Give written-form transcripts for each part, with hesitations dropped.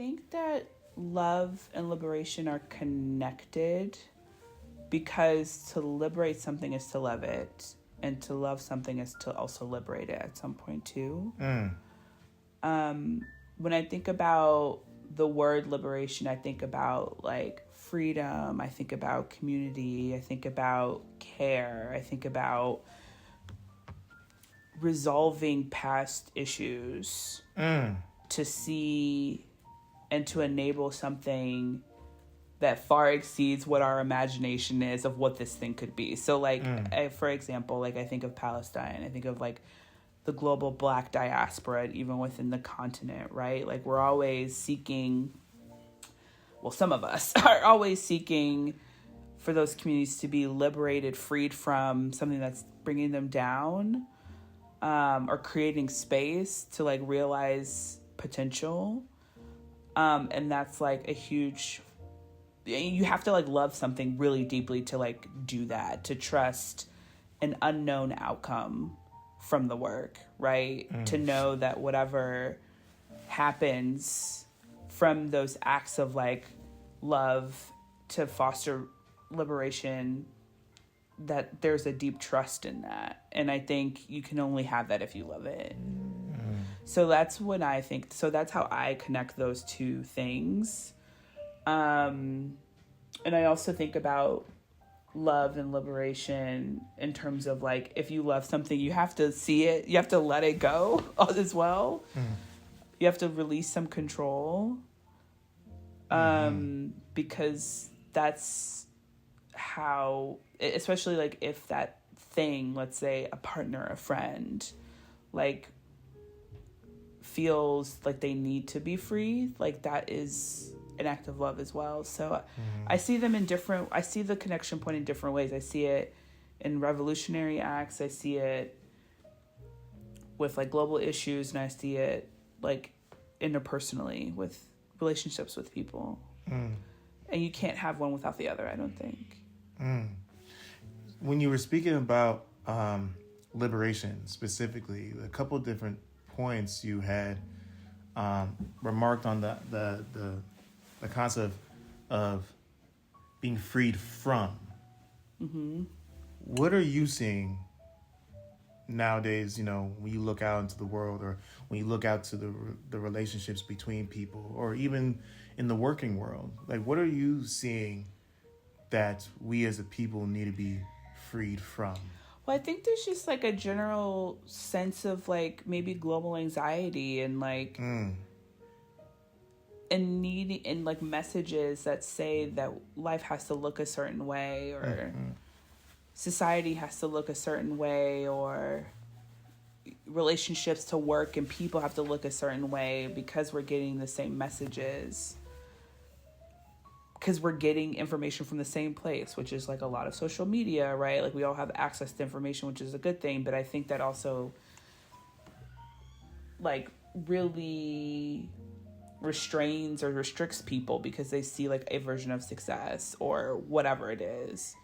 think that love and liberation are connected because to liberate something is to love it, and to love something is to also liberate it at some point too. When I think about the word liberation, I think about like freedom, I think about community, I think about care, I think about resolving past issues to see and to enable something that far exceeds what our imagination is of what this thing could be. So like, for example, like I think of Palestine, I think of like the global Black diaspora, even within the continent, right? Like we're always seeking, well, some of us are always seeking for those communities to be liberated, freed from something that's bringing them down, or creating space to like realize potential. And that's like a huge, you have to like love something really deeply to like do that, to trust an unknown outcome from the work, right? To know that whatever happens from those acts of like love to foster liberation, that there's a deep trust in that. And I think you can only have that if you love it. So that's what I think. So that's how I connect those two things. And I also think about love and liberation in terms of like, if you love something, you have to see it, you have to let it go as well. You have to release some control, because that's how, especially like if that thing, let's say a partner, a friend, like feels like they need to be free, like that is an act of love as well. So I see them in different, I see the connection point in different ways. I see it in revolutionary acts. I see it with like global issues, and I see it like interpersonally with relationships with people. And you can't have one without the other, I don't think. When you were speaking about liberation specifically, a couple of different points you had remarked on the concept of being freed from. What are you seeing nowadays, you know, when you look out into the world, or when you look out to the relationships between people, or even in the working world? Like, what are you seeing that we as a people need to be freed from? Well, I think there's just like a general sense of like maybe global anxiety and like and needing, and like messages that say that life has to look a certain way, or society has to look a certain way, or relationships to work and people have to look a certain way because we're getting the same messages, because we're getting information from the same place, which is like a lot of social media, right? Like we all have access to information, which is a good thing. But I think that also like really restrains or restricts people because they see like a version of success or whatever it is.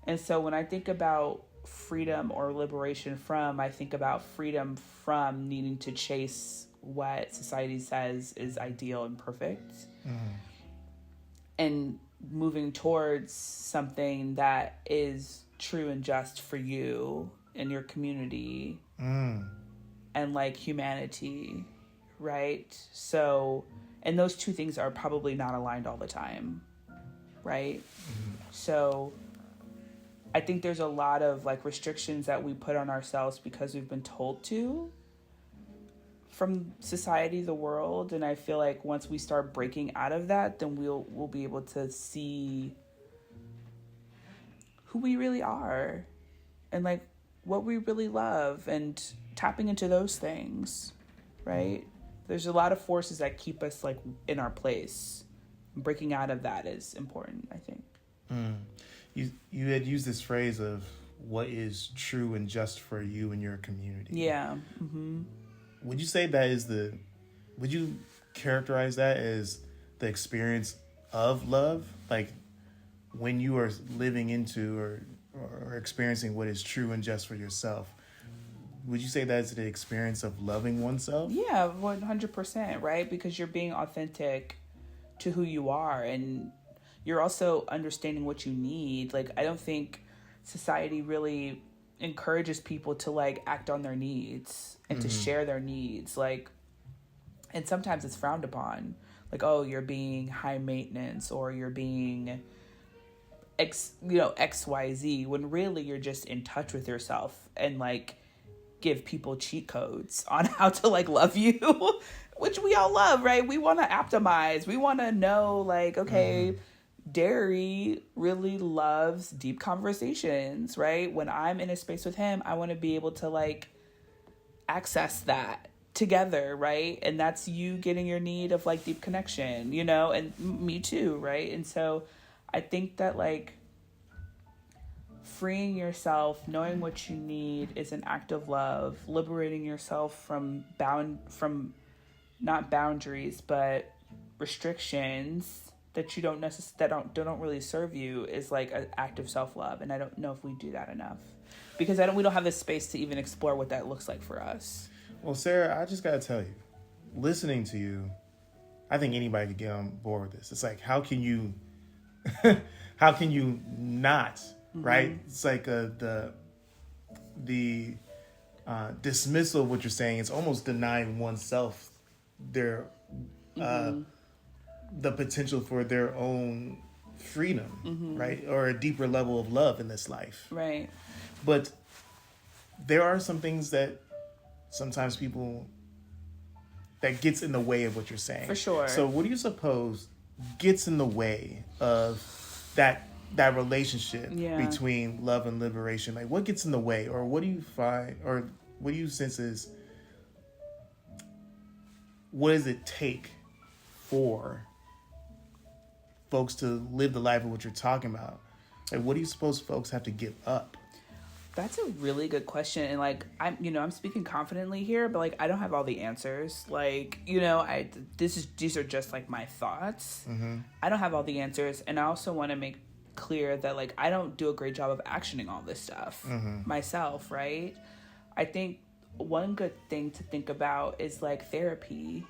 And so when I think about freedom or liberation from, I think about freedom from needing to chase what society says is ideal and perfect. And moving towards something that is true and just for you and your community and like humanity, right? So, and those two things are probably not aligned all the time, right? So I think there's a lot of like restrictions that we put on ourselves because we've been told to from society, the world. And I feel like once we start breaking out of that, then we'll be able to see who we really are and like what we really love, and tapping into those things, right? There's a lot of forces that keep us like in our place. Breaking out of that is important, I think. You had used this phrase of what is true and just for you and your community. Yeah. Would you say that would you characterize that as the experience of love? Like when you are living into or experiencing what is true and just for yourself, would you say that's the experience of loving oneself? Yeah, 100%, right? Because you're being authentic to who you are, and you're also understanding what you need. Like, I don't think society really encourages people to like act on their needs and to share their needs. Like, and sometimes it's frowned upon. Like, oh, you're being high maintenance, or you're being XYZ, when really you're just in touch with yourself, and like give people cheat codes on how to like love you, which we all love, right? We want to optimize. We want to know, like, okay, Derry really loves deep conversations, right? When I'm in a space with him, I want to be able to like access that together, right? And that's you getting your need of like deep connection, you know, and me too, right? And so I think that like freeing yourself, knowing what you need is an act of love. Liberating yourself from not boundaries, but restrictions that you don't really serve you is like an act of self-love. And I don't know if we do that enough, because we don't have the space to even explore what that looks like for us. Well, Sarah, I just got to tell you, listening to you, I think anybody could get on board with this. It's like, how can you not, right? It's like the dismissal of what you're saying. It's almost denying oneself their the potential for their own freedom, right? Or a deeper level of love in this life. Right. But there are some things that sometimes that gets in the way of what you're saying. For sure. So what do you suppose gets in the way of that relationship between love and liberation? Like, what gets in the way, or what do you find, or what do you sense is, what does it take for folks to live the life of what you're talking about? Like, what do you suppose folks have to give up? That's a really good question. And like, I'm speaking confidently here, but like, I don't have all the answers. Like, these are just like my thoughts. I don't have all the answers. And I also want to make clear that like, I don't do a great job of actioning all this stuff myself. Right. I think one good thing to think about is like therapy.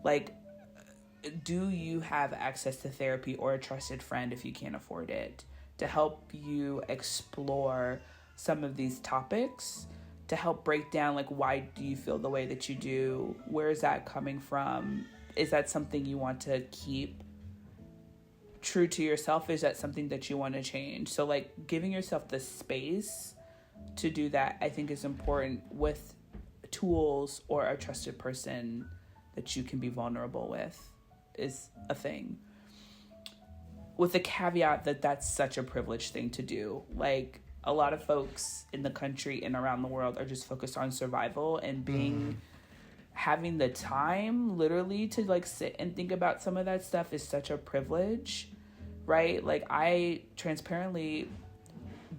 Like, do you have access to therapy or a trusted friend if you can't afford it, to help you explore some of these topics, to help break down like, why do you feel the way that you do? Where is that coming from? Is that something you want to keep true to yourself? Is that something that you want to change? So like, giving yourself the space to do that, I think, is important, with tools or a trusted person that you can be vulnerable with is a thing. With the caveat that that's such a privileged thing to do. Like, a lot of folks in the country and around the world are just focused on survival, and having the time literally to like sit and think about some of that stuff is such a privilege, right? Like, I transparently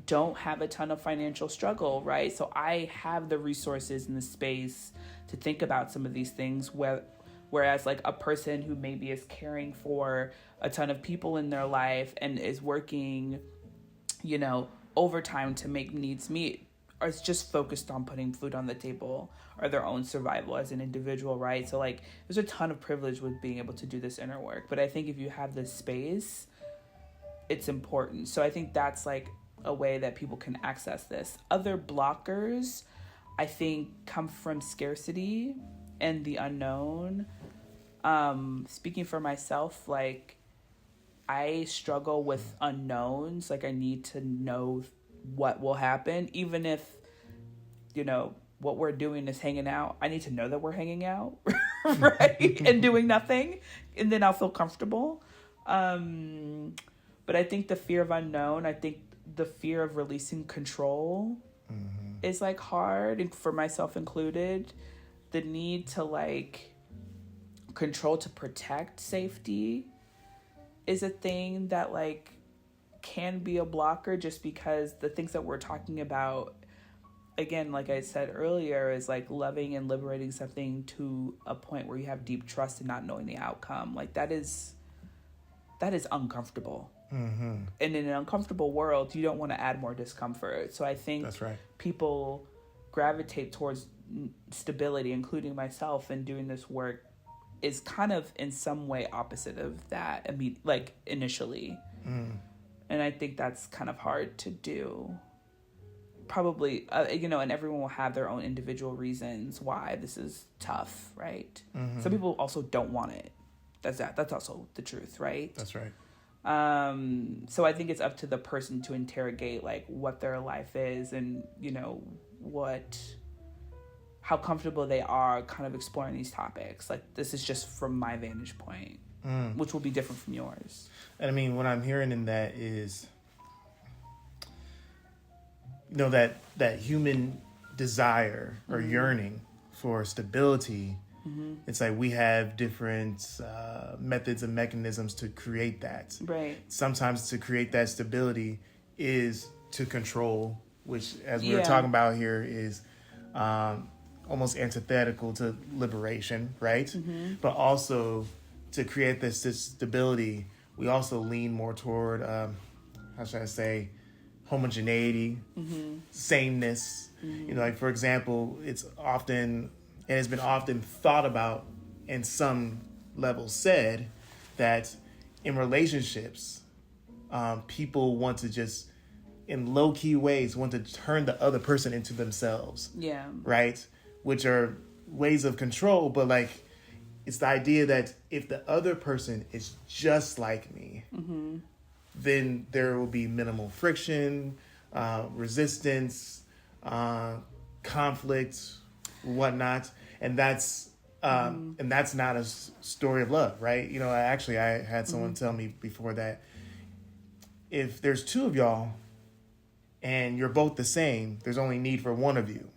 don't have a ton of financial struggle, right? So I have the resources and the space to think about some of these things, whereas like a person who maybe is caring for a ton of people in their life and is working, overtime to make needs meet, or is just focused on putting food on the table or their own survival as an individual, right? So like, there's a ton of privilege with being able to do this inner work. But I think if you have this space, it's important. So I think that's like a way that people can access this. Other blockers, I think, come from scarcity and the unknown. Speaking for myself, like, I struggle with unknowns. Like, I need to know what will happen, even if, what we're doing is hanging out. I need to know that we're hanging out, right? And doing nothing, and then I'll feel comfortable. But I think the fear of unknown, I think the fear of releasing control is like hard, and for myself included. The need to like control to protect safety is a thing that like can be a blocker, just because the things that we're talking about, again, like I said earlier, is like loving and liberating something to a point where you have deep trust and not knowing the outcome. Like, that is uncomfortable. And in an uncomfortable world, you don't want to add more discomfort. So I think that's right. People gravitate towards stability, including myself, and doing this work is kind of in some way opposite of that. I mean, like initially. And I think that's kind of hard to do. Probably, and everyone will have their own individual reasons why this is tough, right? Some people also don't want it. That's also the truth, right? That's right. So I think it's up to the person to interrogate like what their life is and, how comfortable they are kind of exploring these topics. Like, this is just from my vantage point, which will be different from yours. And I mean, what I'm hearing in that is, that human desire or yearning for stability. It's like we have different methods and mechanisms to create that. Right. Sometimes to create that stability is to control, which, as we were talking about here, is almost antithetical to liberation, right? But also to create this stability, we also lean more toward, how should I say, homogeneity, sameness. Like, for example, it's often, and has been often thought about and some levels said that in relationships, people want to just, in low-key ways, want to turn the other person into themselves. Yeah. Right? Which are ways of control, but like, it's the idea that if the other person is just like me, then there will be minimal friction, resistance, conflict, whatnot, and that's not a story of love, right? I had someone tell me before that if there's two of y'all and you're both the same, there's only need for one of you.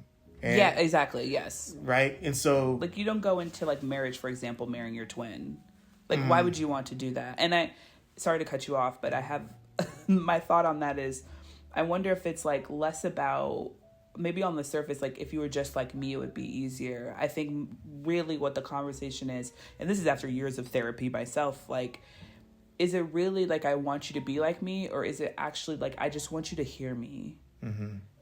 And, yeah, exactly. Yes. Right. And so, like, you don't go into like marriage, for example, marrying your twin. Like, why would you want to do that? And sorry to cut you off, but I have my thought on that is, I wonder if it's like less about, maybe on the surface, like if you were just like me, it would be easier. I think really what the conversation is, and this is after years of therapy myself, like, is it really like I want you to be like me, or is it actually like I just want you to hear me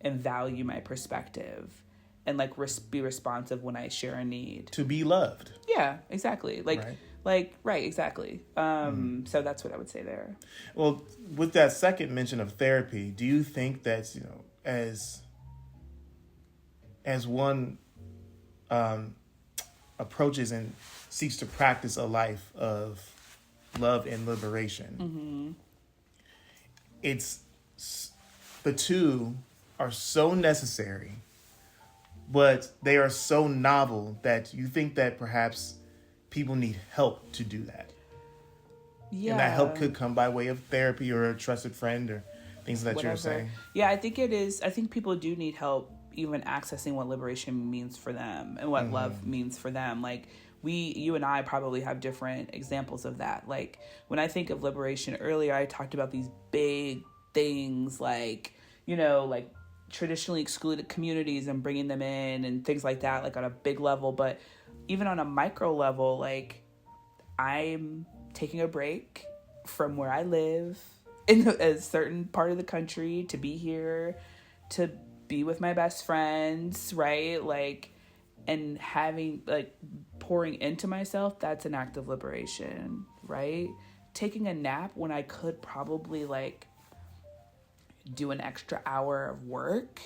and value my perspective and like be responsive when I share a need? To be loved. Yeah, exactly. Right, exactly. So that's what I would say there. Well, with that second mention of therapy, do you think that, as one approaches and seeks to practice a life of love and liberation, it's the two are so necessary, but they are so novel that you think that perhaps people need help to do that. Yeah. And that help could come by way of therapy or a trusted friend or things that you're saying. Yeah, I think it is. I think people do need help even accessing what liberation means for them and what love means for them. Like, you and I probably have different examples of that. Like, when I think of liberation earlier, I talked about these big things like, like traditionally excluded communities and bringing them in and things like that, like on a big level. But even on a micro level, like, I'm taking a break from where I live in a certain part of the country to be here, to be with my best friends, right? Like, and having, like, pouring into myself, that's an act of liberation, right? Taking a nap when I could probably, like, do an extra hour of work,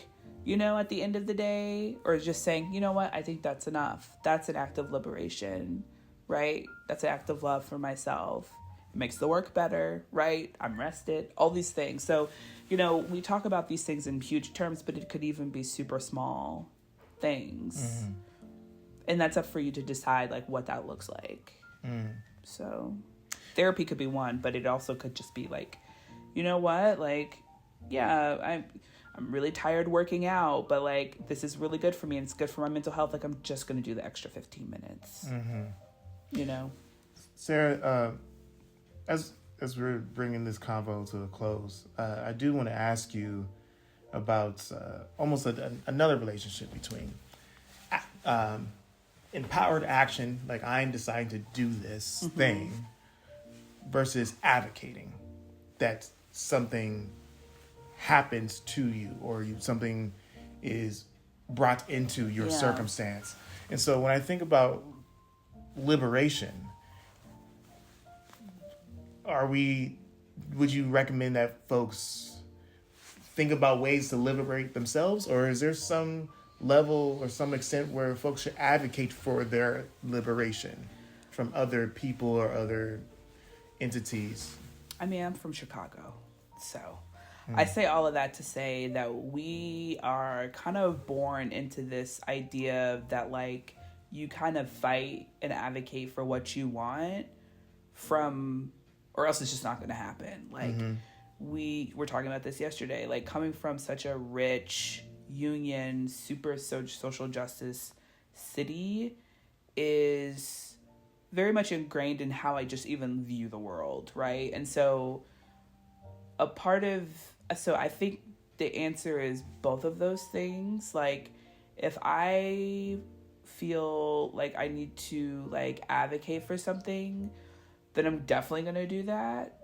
at the end of the day, or just saying, you know what, I think that's enough. That's an act of liberation, right? That's an act of love for myself. It makes the work better, right? I'm rested, all these things. So, we talk about these things in huge terms, but it could even be super small things. And that's up for you to decide, like, what that looks like. So therapy could be one, but it also could just be like, you know what, like, yeah, I'm really tired working out, but like, this is really good for me and it's good for my mental health. Like, I'm just going to do the extra 15 minutes, Sarah, as we're bringing this convo to a close, I do want to ask you about almost another relationship between empowered action, like I'm deciding to do this thing, versus advocating that something happens to you or something is brought into your circumstance. And so when I think about liberation, would you recommend that folks think about ways to liberate themselves, or is there some level or some extent where folks should advocate for their liberation from other people or other entities? I mean, I'm from Chicago, so I say all of that to say that we are kind of born into this idea that like you kind of fight and advocate for what you want or else it's just not going to happen. Like we were talking about this yesterday, like coming from such a rich union, super social justice city is very much ingrained in how I just even view the world, right? And so I think the answer is both of those things. Like, if I feel like I need to like advocate for something, then I'm definitely going to do that.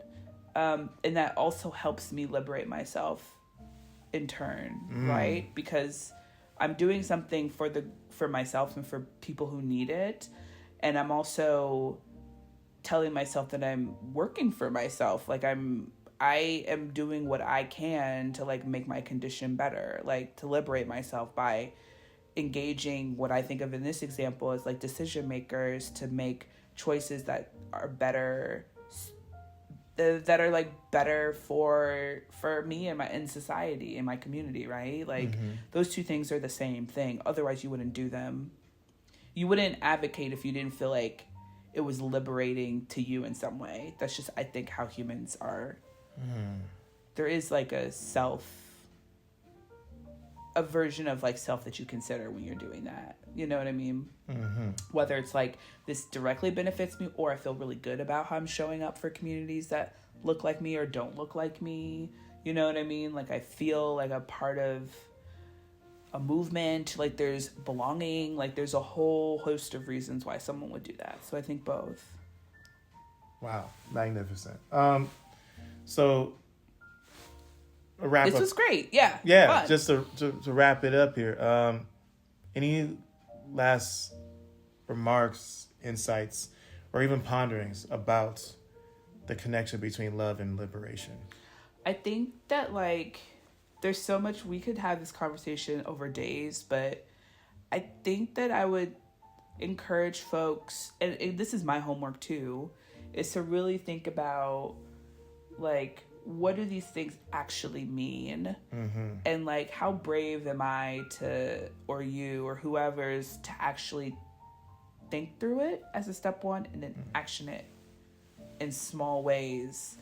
And that also helps me liberate myself in turn, right? Because I'm doing something for myself and for people who need it. And I'm also telling myself that I'm working for myself. Like I am doing what I can to like make my condition better, like to liberate myself by engaging what I think of in this example as like decision makers to make choices that are better, that are like better for me and in society, in my community, right? Like those two things are the same thing. Otherwise you wouldn't do them. You wouldn't advocate if you didn't feel like it was liberating to you in some way. That's just, I think, how humans are. There is like a version of like self that you consider when you're doing that. You know what I mean? Whether it's like this directly benefits me, or I feel really good about how I'm showing up for communities that look like me or don't look like me. You know what I mean? Like I feel like a part of a movement, like there's belonging, like there's a whole host of reasons why someone would do that. So I think both. Wow, magnificent. So a wrap this up. was great. Yeah. Fun. Just to wrap it up here. Any last remarks, insights, or even ponderings about the connection between love and liberation? I think that like there's so much, we could have this conversation over days, but I think that I would encourage folks, and this is my homework too, is to really think about like, what do these things actually mean? And like, how brave am I to, or you, or whoever's, to actually think through it as a step one and then action it in small ways.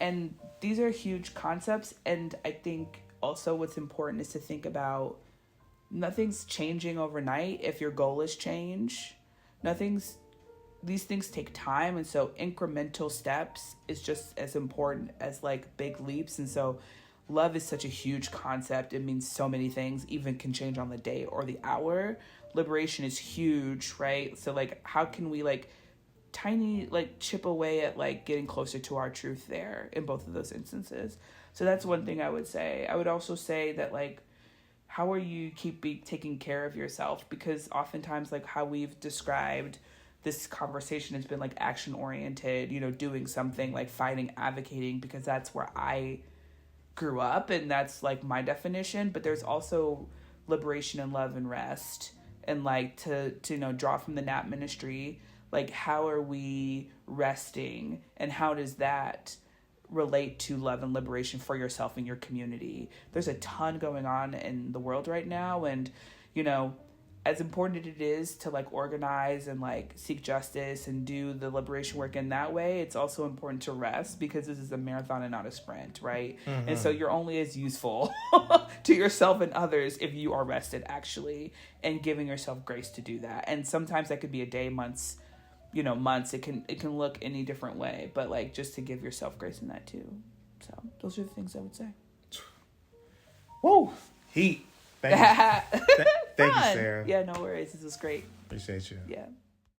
And these are huge concepts. And I think also what's important is to think about nothing's changing overnight if your goal is change. These things take time. And so incremental steps is just as important as like big leaps. And so love is such a huge concept. It means so many things, even can change on the day or the hour. Liberation is huge, right? So like, how can we like tiny, like chip away at like getting closer to our truth there in both of those instances? So that's one thing I would say. I would also say that like, how are you taking care of yourself? Because oftentimes like how we've described this conversation has been like action oriented, you know, doing something, like fighting, advocating, because that's where I grew up and that's like my definition. But there's also liberation and love and rest, and like to you know, draw from the NAP ministry, like how are we resting and how does that relate to love and liberation for yourself and your community? There's a ton going on in the world right now, and you know, as important as it is to like organize and like seek justice and do the liberation work in that way, it's also important to rest, because this is a marathon and not a sprint, right? And so you're only as useful to yourself and others if you are rested actually, and giving yourself grace to do that. And sometimes that could be a day, months, you know, months. It can look any different way, but like just to give yourself grace in that too. So those are the things I would say. Woo! Heat. Thank you. Thank you, Sarah. Yeah, no worries. This was great. Appreciate you. Yeah.